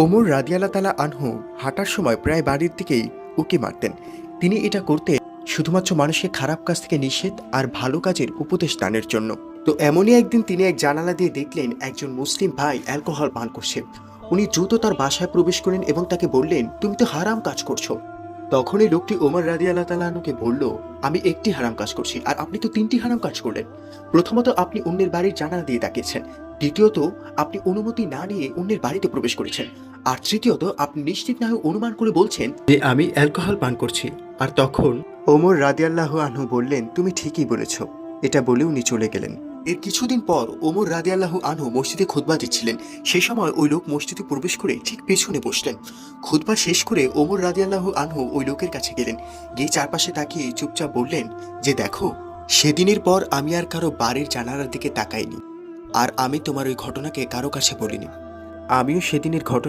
ওমর রাদিয়াল্লাহু তাআলা আনহু হাঁটার সময় প্রায় বাড়ির দিকেই উঁকি মারতেন। তিনি এটা করতেন শুধুমাত্র মানুষকে খারাপ কাজ থেকে নিষেধ আর ভালো কাজের উপদেশ দানের জন্য। তো এমনই একদিন তিনি এক জানালা দিয়ে দেখলেন একজন মুসলিম ভাই অ্যালকোহল পান করছে। উনি দ্রুত তার বাসায় প্রবেশ করেন এবং তাকে বললেন, তুমি তো হারাম কাজ করছো। তখন এই লোকটি ওমর রাদিয়াল্লাহু তাআলা আনহুকে বলল, আমি একটি হারাম কাজ করছি আর আপনি তো তিনটি হারাম কাজ করলেন। প্রথমত আপনি অন্যের বাড়ির জানালা দিয়ে তাকিয়েছেন, দ্বিতীয়ত আপনি অনুমতি না নিয়ে অন্যের বাড়িতে প্রবেশ করেছেন, আর তৃতীয়ত আপনি নিশ্চিত না হয়ে অনুমান করে বলছেন যে আমি অ্যালকোহল পান করছি। আর তখন ওমর রাদিয়াল্লাহু আনহু বললেন, তুমি ঠিকই বলেছ। এটা বলে উনি চলে গেলেন। এর কিছুদিন পর ওমর রাদিয়াল্লাহু আনহু মসজিদে খুতবা দিচ্ছিলেন। সেই সময় ওই লোক মসজিদে প্রবেশ করে ঠিক পেছনে বসলেন। খুতবা শেষ করে ওমর রাদিয়াল্লাহু আনহু ওই লোকের কাছে গেলেন। গিয়ে চারপাশে তাকিয়ে চুপচাপ বললেন যে, দেখো, সেদিনের পর আমি আর কারো বাড়ির জানালার দিকে তাকাইনি, আর আমি তোমার ওই ঘটনাকে কারো কাছে বলিনি। আমিও সেদিনের ঘটনা